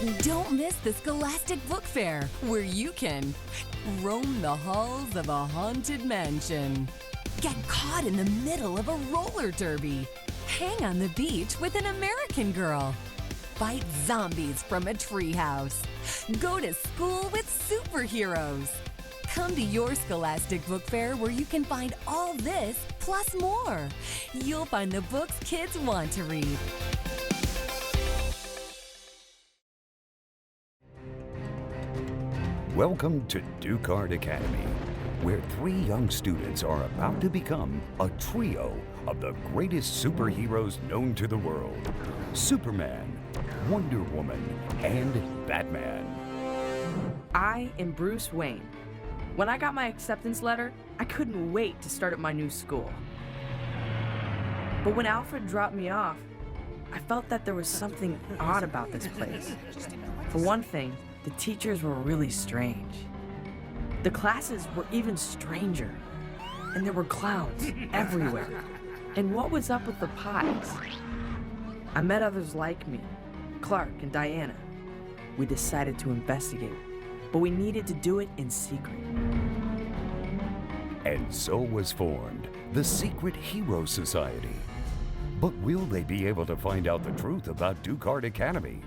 And don't miss the Scholastic Book Fair, where you can roam the halls of a haunted mansion, get caught in the middle of a roller derby, hang on the beach with an American girl, fight zombies from a treehouse, go to school with superheroes. Come to your Scholastic Book Fair, where you can find all this plus more. You'll find the books kids want to read. Welcome to Ducard Academy, where 3 young students are about to become a trio of the greatest superheroes known to the world: Superman, Wonder Woman, and Batman. I am Bruce Wayne. When I got my acceptance letter, I couldn't wait to start at my new school. But when Alfred dropped me off, I felt that there was something odd about this place. For one thing, the teachers were really strange. The classes were even stranger. And there were clowns everywhere. And what was up with the pies? I met others like me, Clark and Diana. We decided to investigate, but we needed to do it in secret. And so was formed the Secret Hero Society. But will they be able to find out the truth about Ducard Academy?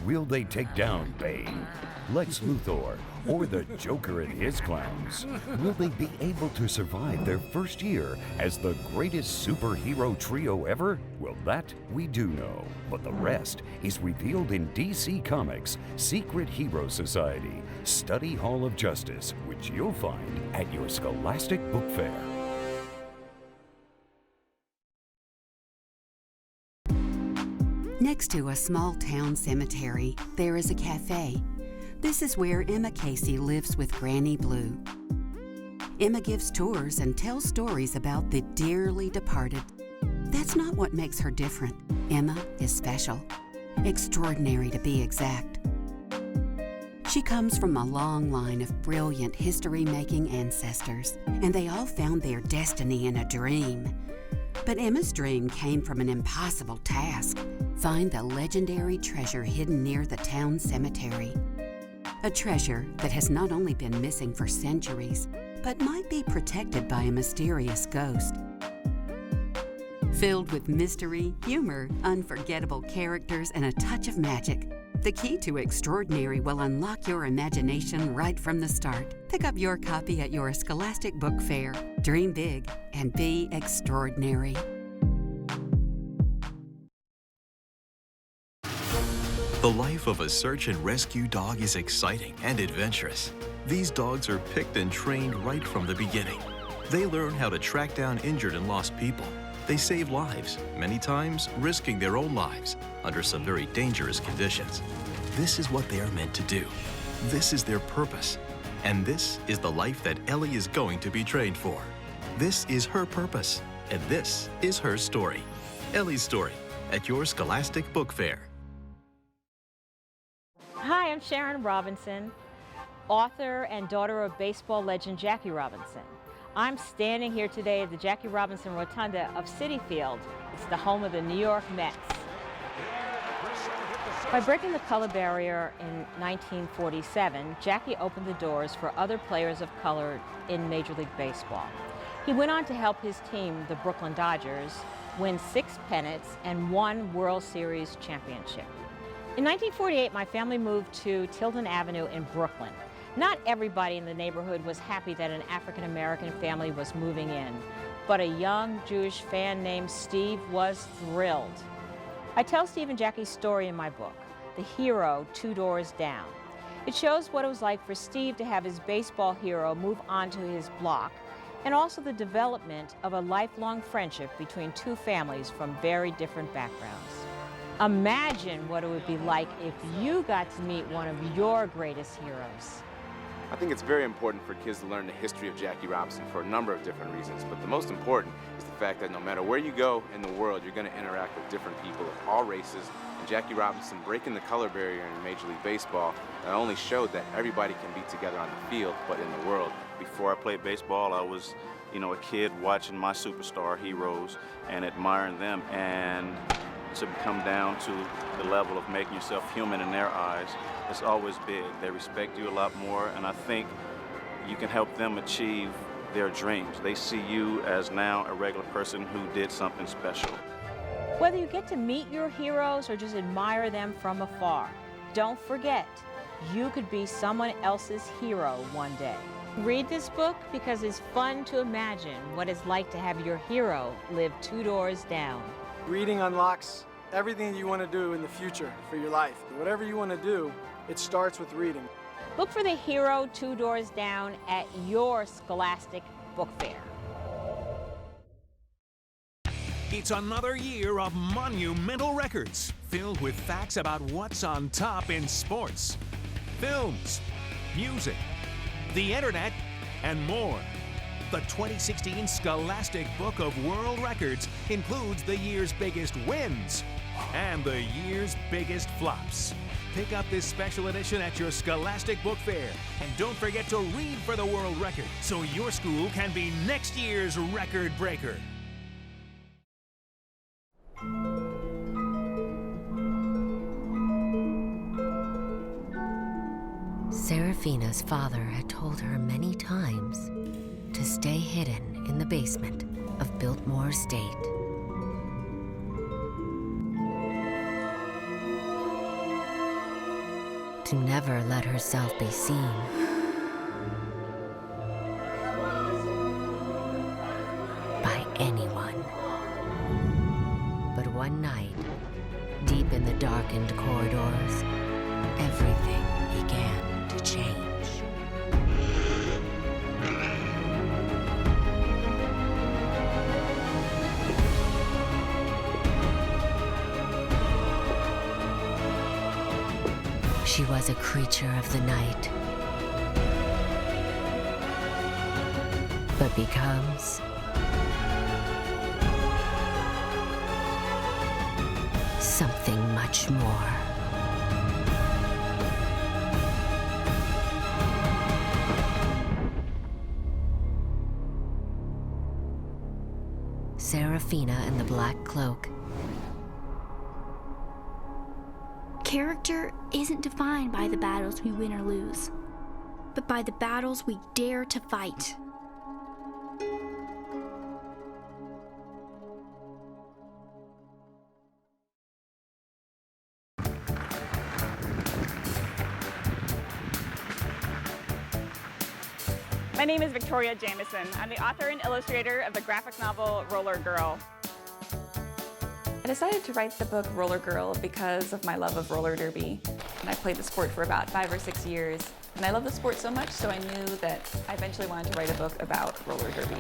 Will they take down Bane, Lex Luthor, or the Joker and his clowns? Will they be able to survive their first year as the greatest superhero trio ever? Well, that we do know. But the rest is revealed in DC Comics' Secret Hero Society, Study Hall of Justice, which you'll find at your Scholastic Book Fair. Next to a small-town cemetery, there is a cafe. This is where Emma Casey lives with Granny Blue. Emma gives tours and tells stories about the dearly departed. That's not what makes her different. Emma is special. Extraordinary, to be exact. She comes from a long line of brilliant history-making ancestors, and they all found their destiny in a dream. But Emma's dream came from an impossible task: find the legendary treasure hidden near the town cemetery. A treasure that has not only been missing for centuries, but might be protected by a mysterious ghost. Filled with mystery, humor, unforgettable characters, and a touch of magic, the key to extraordinary will unlock your imagination right from the start. Pick up your copy at your Scholastic Book Fair. Dream big and be extraordinary. The life of a search and rescue dog is exciting and adventurous. These dogs are picked and trained right from the beginning. They learn how to track down injured and lost people. They save lives, many times risking their own lives under some very dangerous conditions. This is what they are meant to do. This is their purpose. And this is the life that Ellie is going to be trained for. This is her purpose, and this is her story. Ellie's story at your Scholastic Book Fair. Hi, I'm Sharon Robinson, author and daughter of baseball legend Jackie Robinson. I'm standing here today at the Jackie Robinson Rotunda of Citi Field. It's the home of the New York Mets. By breaking the color barrier in 1947, Jackie opened the doors for other players of color in Major League Baseball. He went on to help his team, the Brooklyn Dodgers, win 6 pennants and 1 World Series championship. In 1948, my family moved to Tilden Avenue in Brooklyn. Not everybody in the neighborhood was happy that an African-American family was moving in, but a young Jewish fan named Steve was thrilled. I tell Steve and Jackie's story in my book, The Hero 2 Doors Down. It shows what it was like for Steve to have his baseball hero move onto his block, and also the development of a lifelong friendship between 2 families from very different backgrounds. Imagine what it would be like if you got to meet one of your greatest heroes. I think it's very important for kids to learn the history of Jackie Robinson for a number of different reasons, but the most important is the fact that no matter where you go in the world, you're going to interact with different people of all races, and Jackie Robinson breaking the color barrier in Major League Baseball not only showed that everybody can be together on the field, but in the world. Before I played baseball, I was, a kid watching my superstar heroes and admiring them, and to come down to the level of making yourself human in their eyes, it's always big. They respect you a lot more, and I think you can help them achieve their dreams. They see you as now a regular person who did something special. Whether you get to meet your heroes or just admire them from afar, don't forget, you could be someone else's hero one day. Read this book because it's fun to imagine what it's like to have your hero live 2 doors down. Reading unlocks everything you want to do in the future for your life. Whatever you want to do, it starts with reading. Look for The Hero 2 Doors Down at your Scholastic Book Fair. It's another year of monumental records filled with facts about what's on top in sports, films, music, the internet, and more. The 2016 Scholastic Book of World Records includes the year's biggest wins and the year's biggest flops. Pick up this special edition at your Scholastic Book Fair. And don't forget to read for the world record so your school can be next year's record breaker. Serafina's father had told her many times to stay hidden in the basement of Biltmore Estate. To never let herself be seen. By anyone. But one night, deep in the darkened corridors, everything began to change. She was a creature of the night, but becomes something much more. Serafina and the Black Cloak. Character isn't defined by the battles we win or lose, but by the battles we dare to fight. My name is Victoria Jamieson. I'm the author and illustrator of the graphic novel Roller Girl. I decided to write the book Roller Girl because of my love of roller derby. And I played the sport for about 5 or 6 years. And I love the sport so much, so I knew that I eventually wanted to write a book about roller derby.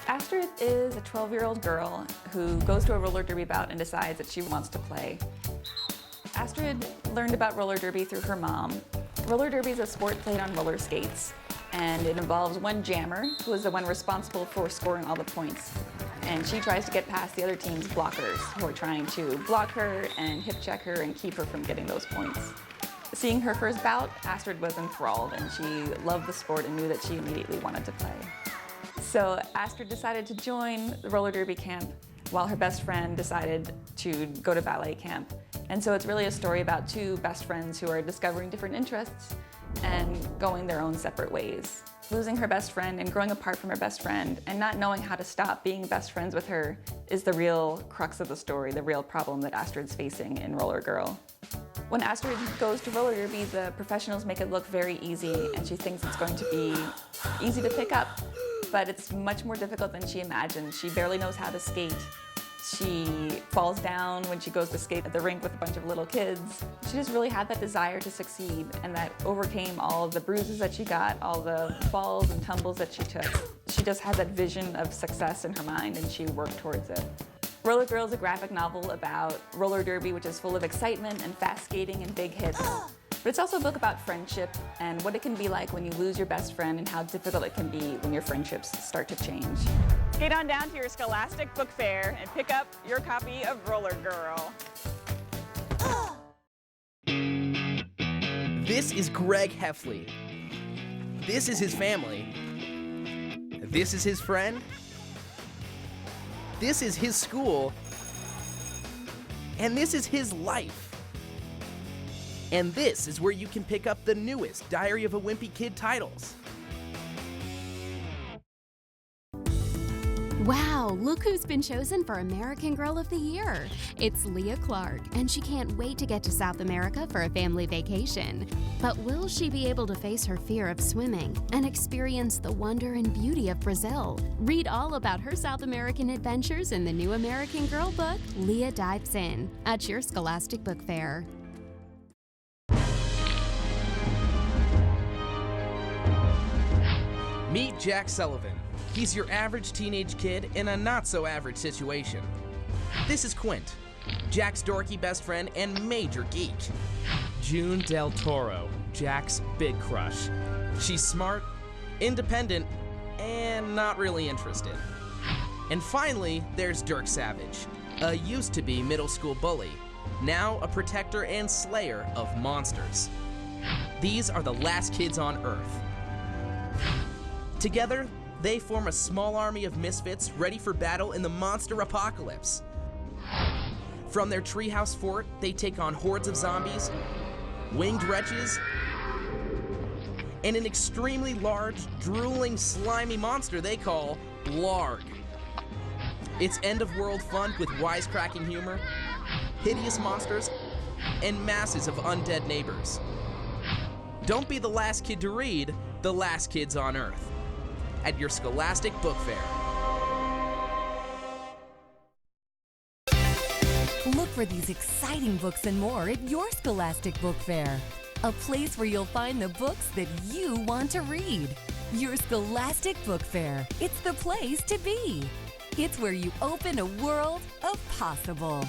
Astrid is a 12-year-old girl who goes to a roller derby bout and decides that she wants to play. Astrid learned about roller derby through her mom. Roller derby is a sport played on roller skates, and it involves one jammer, who is the one responsible for scoring all the points. And she tries to get past the other team's blockers, who are trying to block her and hip check her and keep her from getting those points. Seeing her first bout, Astrid was enthralled, and she loved the sport and knew that she immediately wanted to play. So Astrid decided to join the roller derby camp, while her best friend decided to go to ballet camp. And so it's really a story about 2 best friends who are discovering different interests and going their own separate ways. Losing her best friend and growing apart from her best friend and not knowing how to stop being best friends with her is the real crux of the story, the real problem that Astrid's facing in Roller Girl. When Astrid goes to roller derby, the professionals make it look very easy, and she thinks it's going to be easy to pick up, but it's much more difficult than she imagined. She barely knows how to skate. She falls down when she goes to skate at the rink with a bunch of little kids. She just really had that desire to succeed, and that overcame all of the bruises that she got, all the falls and tumbles that she took. She just had that vision of success in her mind, and she worked towards it. Roller Girl is a graphic novel about roller derby, which is full of excitement and fast skating and big hits. But it's also a book about friendship and what it can be like when you lose your best friend and how difficult it can be when your friendships start to change. Skate on down to your Scholastic Book Fair and pick up your copy of Roller Girl. This is Greg Heffley. This is his family. This is his friend. This is his school. And this is his life. And this is where you can pick up the newest Diary of a Wimpy Kid titles. Wow, look who's been chosen for American Girl of the Year. It's Leah Clark, and she can't wait to get to South America for a family vacation. But will she be able to face her fear of swimming and experience the wonder and beauty of Brazil? Read all about her South American adventures in the new American Girl book, Leah Dives In, at your Scholastic Book Fair. Meet Jack Sullivan. He's your average teenage kid in a not-so-average situation. This is Quint, Jack's dorky best friend and major geek. June Del Toro, Jack's big crush. She's smart, independent, and not really interested. And finally, there's Dirk Savage, a used-to-be middle school bully, now a protector and slayer of monsters. These are the last kids on Earth. Together, they form a small army of misfits ready for battle in the monster apocalypse. From their treehouse fort, they take on hordes of zombies, winged wretches, and an extremely large, drooling, slimy monster they call Blarg. It's end-of-world fun with wisecracking humor, hideous monsters, and masses of undead neighbors. Don't be the last kid to read The Last Kids on Earth at your Scholastic Book Fair. Look for these exciting books and more at your Scholastic Book Fair, a place where you'll find the books that you want to read. Your Scholastic Book Fair, it's the place to be. It's where you open a world of possible.